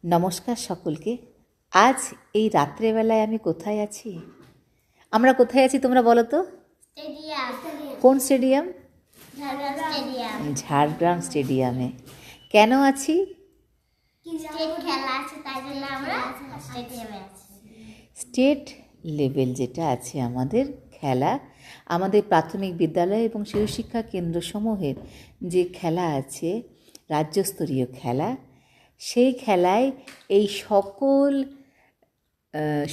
নমস্কার সকলকে। আজ এই রাত্রেবেলায় আমি কোথায় আছি? আমরা কোথায় আছি তোমরা বলো তো? কোন স্টেডিয়াম? ঝাড়গ্রাম স্টেডিয়ামে। কেন আছি? স্টেট লেভেল যেটা আছে আমাদের খেলা, আমাদের প্রাথমিক বিদ্যালয় এবং শিশু শিক্ষা কেন্দ্রসমূহের যে খেলা আছে, রাজ্যস্তরীয় খেলা, সেই খেলায় এই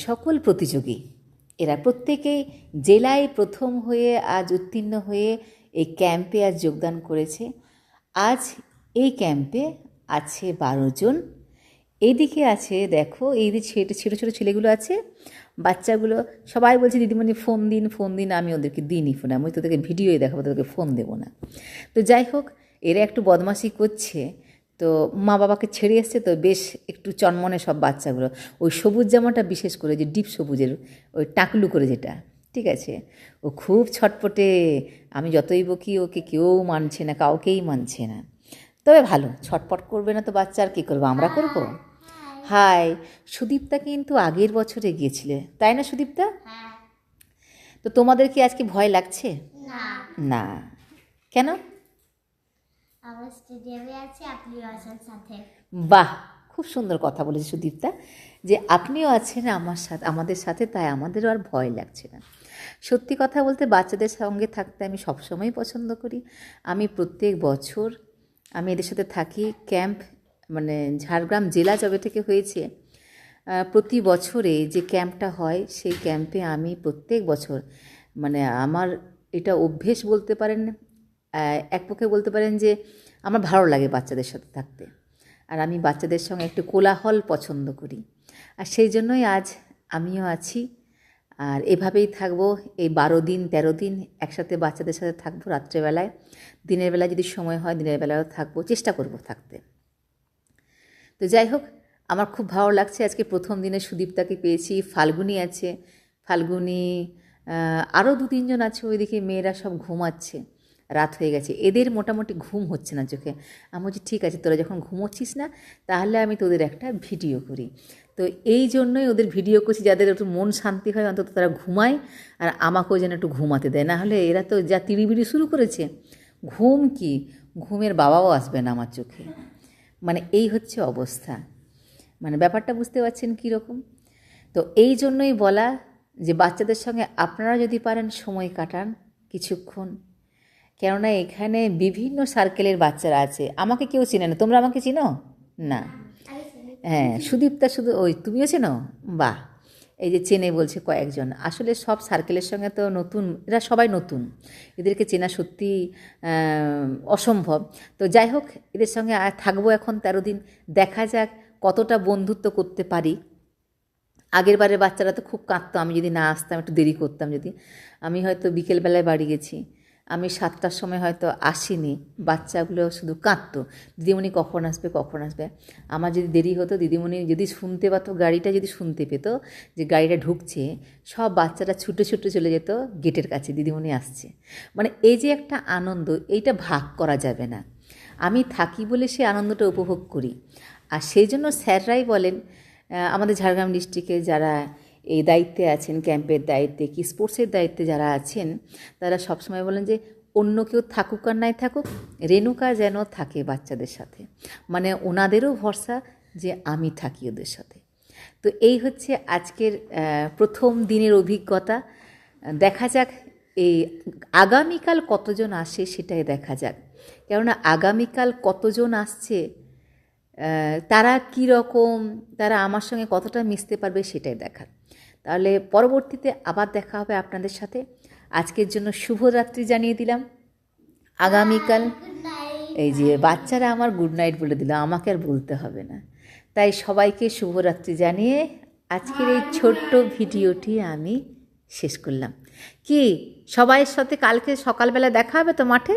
সকল প্রতিযোগী এরা প্রত্যেকেই জেলায় প্রথম হয়ে আজ উত্তীর্ণ হয়ে এই ক্যাম্পে আজ যোগদান করেছে। আজ এই ক্যাম্পে আছে 12 জন। এইদিকে আছে, দেখো এইদিকে ছোটো ছোটো ছেলেগুলো আছে, বাচ্চাগুলো সবাই বলছে দিদিমণি ফোন দিন। আমি ওদেরকে দিইনি ফোন, আমি তোদেরকে ভিডিওই দেখাবো, তোদেরকে ফোন দেবো না। তো যাই হোক, এরা একটু বদমাশি করছে, তো মা বাবাকে ছেড়ে এসছে, তো বেশ একটু চনমনে সব বাচ্চাগুলো। ওই সবুজ জামাটা বিশেষ করে, যে ডিপ সবুজের ওই টাকলু করে যেটা, ঠিক আছে, ও খুব ছটপটে। আমি যতই বকি ওকে কেউ মানছে না, কাউকেই মানছে না। তবে ভালো, ছটপট করবে না তো বাচ্চা আর কী করবো, আমরা করবো। হাই, সুদীপ্তা কিন্তু আগের বছরে গিয়েছিলে, তাই না সুদীপ্তা? তো তোমাদের কি আজকে ভয় লাগছে? না। কেন? আমরা স্টেডিয়ামে আছি, আপনিও আছেন সাথে। বাহ, খুব সুন্দর কথা বলেছে সুদীপ্তা, যে আপনিও আছেন আমার সাথে, আমাদের সাথে, তাই আমাদেরও আর ভয় লাগছে না। সত্যি কথা বলতে বাচ্চাদের সঙ্গে থাকতে আমি সবসময় পছন্দ করি। আমি প্রত্যেক বছর আমি এদের সাথে থাকি। ক্যাম্প মানে ঝাড়গ্রাম জেলা যবে থেকে হয়েছে, প্রতি বছরে যে ক্যাম্পটা হয় সেই ক্যাম্পে আমি প্রত্যেক বছর, মানে আমার এটা অভ্যেস বলতে পারেন, এক পক্ষে বলতে পারেন যে আমার ভালো লাগে বাচ্চাদের সাথে থাকতে। আর আমি বাচ্চাদের সঙ্গে একটু কোলাহল পছন্দ করি, আর সেই জন্যই আজ আমিও আছি। আর এভাবেই থাকবো এই 12 দিন 13 দিন একসাথে বাচ্চাদের সাথে থাকবো রাত্রেবেলায়। দিনের বেলায় যদি সময় হয় দিনের বেলায়ও থাকবো, চেষ্টা করব থাকতে। তো যাই হোক, আমার খুব ভালো লাগছে। আজকে প্রথম দিনে সুদীপ্তাকে পেয়েছি, ফাল্গুনি আছে, ফাল্গুনি, আরও 2-3 জন আছে ওইদিকে, মেয়েরা সব ঘুমাচ্ছে, রাত হয়ে গেছে, এদের মোটামুটি ঘুম হচ্ছে না চোখে। আমি বলছি ঠিক আছে, তোরা যখন ঘুমোচ্ছিস না তাহলে আমি তোদের একটা ভিডিও করি। তো এই জন্যই ওদের ভিডিও করছি, যাদের একটু মন শান্তি হয়, অন্তত তারা ঘুমায় আর আমাকেও যেন একটু ঘুমাতে দেয়। না হলে এরা তো যা তিড়িবিড়ি শুরু করেছে, ঘুম কি, ঘুমের বাবাও আসবে না আমার চোখে। মানে এই হচ্ছে অবস্থা, মানে ব্যাপারটা বুঝতে পারছেন কীরকম। তো এই জন্যই বলা যে বাচ্চাদের সঙ্গে আপনারা যদি পারেন সময় কাটান কিছুক্ষণ, কেননা এখানে বিভিন্ন সার্কেলের বাচ্চারা আছে। আমাকে কেউ চেনে না, তোমরা আমাকে চিনো না? হ্যাঁ, সুদীপ্তা শুধু, ওই তুমিও চেনো? বাহ, এই যে চেনে বলছে কয়েকজন। আসলে সব সার্কেলের সঙ্গে তো নতুন, এরা সবাই নতুন, এদেরকে চেনা সত্যি অসম্ভব। তো যাই হোক, এদের সঙ্গে থাকবো এখন 13 দিন, দেখা যাক কতটা বন্ধুত্ব করতে পারি। আগের বারে বাচ্চারা তো খুব কাঁদতো আমি যদি না আসতাম, একটু দেরি করতাম যদি। আমি হয়তো বিকেলবেলায় বাড়ি গেছি, আমি 7টার সময় হয়তো আসিনি, বাচ্চাগুলো শুধু কাঁদতো, দিদিমণি কখন আসবে কখন আসবে। আমার যদি দেরি হতো, দিদিমণি যদি শুনতে পেতো, গাড়িটা যদি শুনতে পেতো যে গাড়িটা ঢুকছে, সব বাচ্চারা ছুটে ছুটে চলে যেত গেটের কাছে, দিদিমণি আসছে। মানে এই যে একটা আনন্দ, এইটা ভাগ করা যাবে না। আমি থাকি বলে সেই আনন্দটা উপভোগ করি। আর সেই জন্য স্যাররাই বলেন, আমাদের ঝাড়গ্রাম ডিস্ট্রিক্টে যারা এই দায়িত্বে আছেন, ক্যাম্পের দায়িত্বে কি স্পোর্টসের দায়িত্বে যারা আছেন, তারা সবসময় বলেন যে অন্য কেউ থাকুক আর নাই থাকুক, রেণুকা যেন থাকে বাচ্চাদের সাথে। মানে ওনাদেরও ভরসা যে আমি থাকি ওদের সাথে। তো এই হচ্ছে আজকের প্রথম দিনের অভিজ্ঞতা। দেখা যাক এই আগামীকাল কতজন আসে সেটাই দেখা যাক, কেননা আগামীকাল কতজন আসছে, তারা কী রকম, তারা আমার সঙ্গে কতটা মিশতে পারবে সেটাই দেখার। তাহলে পরবর্তীতে আবার দেখা হবে আপনাদের সাথে। আজকের জন্য শুভরাত্রি জানিয়ে দিলাম। আগামীকাল, এই যে বাচ্চারা আমার গুড নাইট বলে দিল, আমাকে আর বলতে হবে না। তাই সবাইকে শুভরাত্রি জানিয়ে আজকের এই ছোট্ট ভিডিওটি আমি শেষ করলাম। কি সবাইয়ের সাথে কালকে সকালবেলা দেখা হবে তো মাঠে?